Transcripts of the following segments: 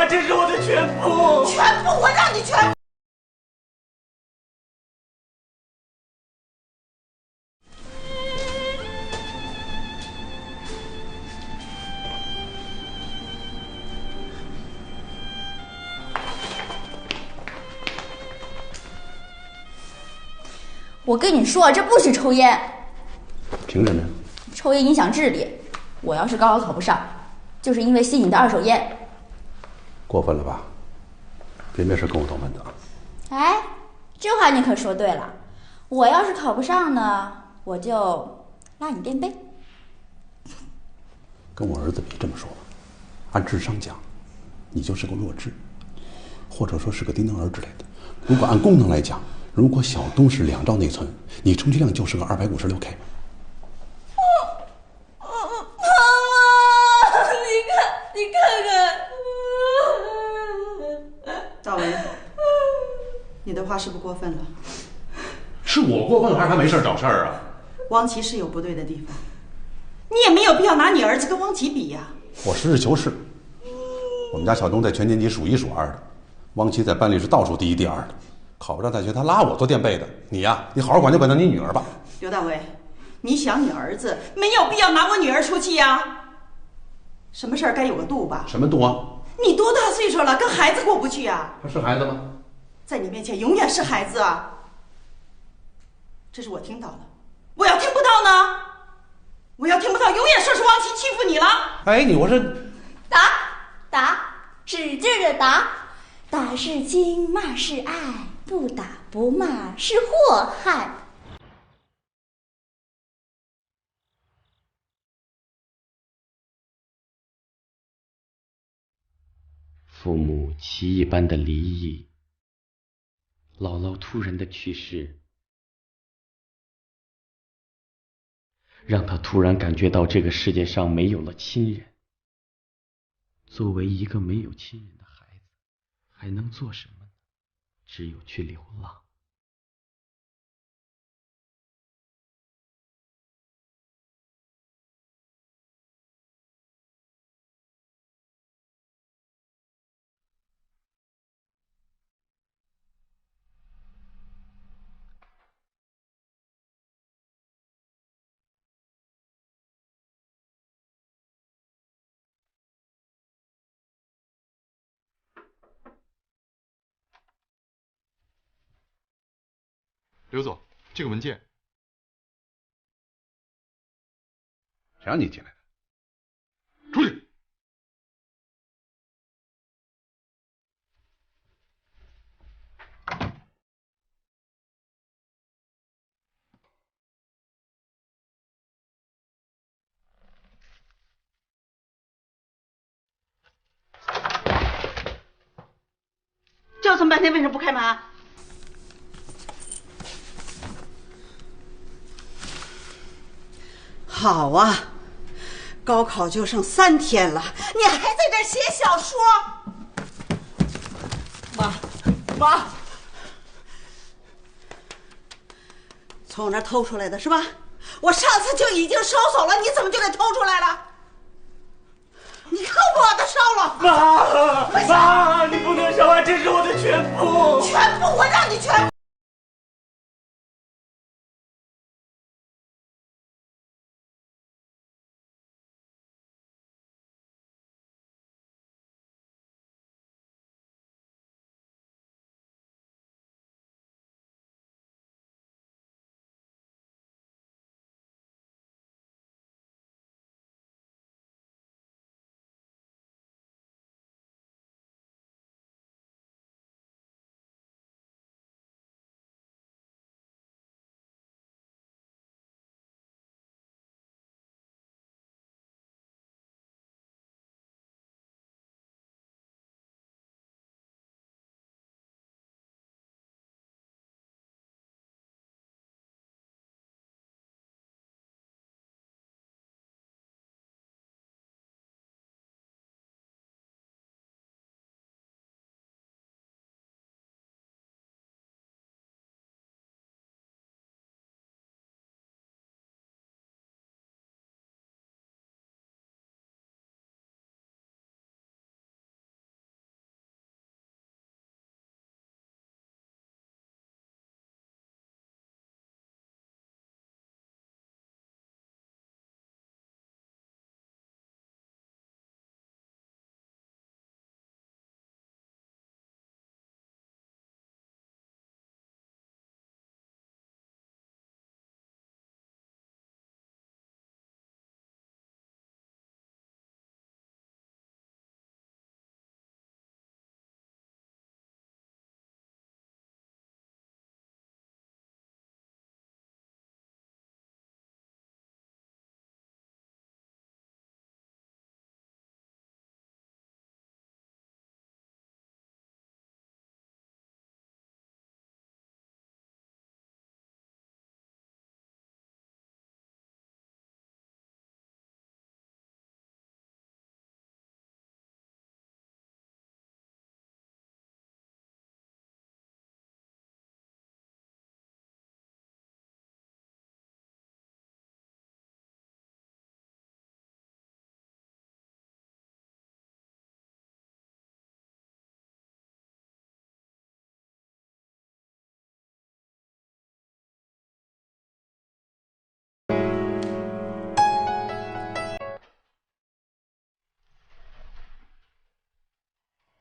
啊，这是我的全部，全部，我让你全部。我跟你说，这不许抽烟。凭什么呀？抽烟影响智力。我要是高考考不上，就是因为吸你的二手烟。过分了吧？别没事跟我逗闷子啊！哎，这话你可说对了。我要是考不上呢，我就拉你垫背。跟我儿子别这么说吧，按智商讲，你就是个弱智，或者说是个低能儿之类的。如果按功能来讲，如果小东是2兆内存，你充其量就是个256K。妈妈，你看看。大为，你的话是不是过分了？是我过分了，还是他没事找事儿啊？汪琦是有不对的地方，你也没有必要拿你儿子跟汪琦比呀。我实事求是，我们家小东在全年级数1数2的，汪琦在班里是倒数第1、第2的，考不上大学他拉我做垫背的。你呀，你好好管教管教你女儿吧。刘大为，你想你儿子，没有必要拿我女儿出气呀。什么事儿该有个度吧？什么度啊？你多大岁数了，跟孩子过不去啊？他是孩子吗？在你面前永远是孩子啊。这是我听到的，我要听不到呢？我要听不到，永远说是汪琦欺负你了。哎，你我是打，使劲的打。打是亲，骂是爱，不打不骂是祸害。父母奇异般的离异，姥姥突然的去世，让他突然感觉到这个世界上没有了亲人。作为一个没有亲人的孩子，还能做什么呢？只有去流浪。刘总，这个文件。谁让你进来的？出去！叫这么半天，为什么不开门？好啊，高考就剩3天了，你还在这写小说？妈，从我那儿偷出来的是吧？我上次就已经收走了，你怎么就给偷出来了？你更把我的烧了！妈，你不能烧啊，这是我的全部，全部，我让你全部。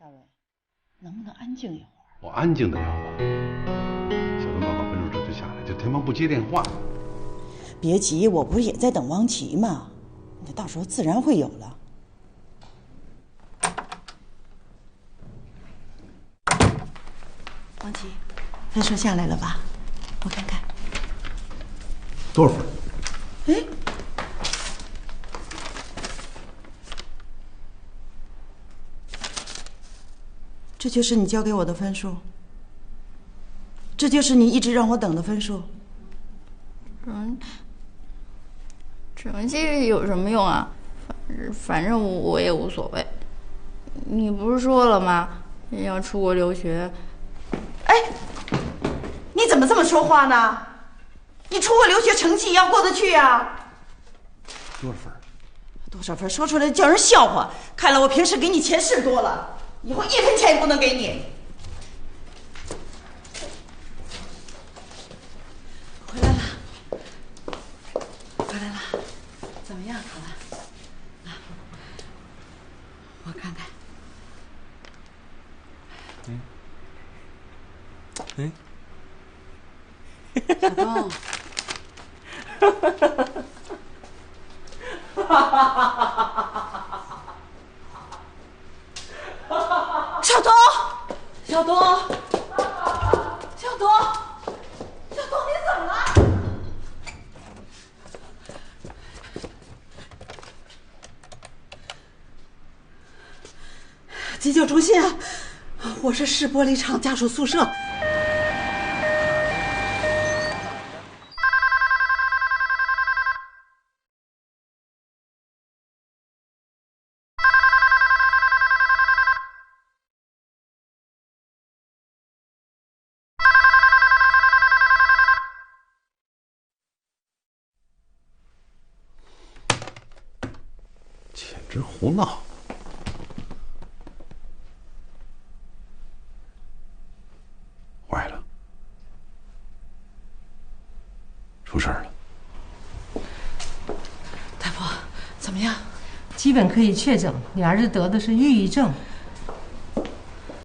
大伟，能不能安静一会儿？我安静的要啊。小东报告分数之后就下来，就他妈不接电话。别急，我不是也在等王琦吗？那到时候自然会有了。王琦，分数下来了吧？我看看。多少分？哎，这就是你交给我的分数，这就是你一直让我等的分数。成绩有什么用啊？反正我也无所谓。你不是说了吗？要出国留学。哎，你怎么这么说话呢？你出国留学成绩也要过得去啊？多少分？多少分说出来叫人笑话。看来我平时给你钱是多了，以后1分钱也不能给你。回来了，回来了，怎么样，考完？啊，我看看。小东，小东，小东，小东，小东，你怎么了？急救中心啊！我是市玻璃厂家属宿舍。简直胡闹！坏了，出事儿了。大夫，怎么样？基本可以确诊，你儿子得的是抑郁症，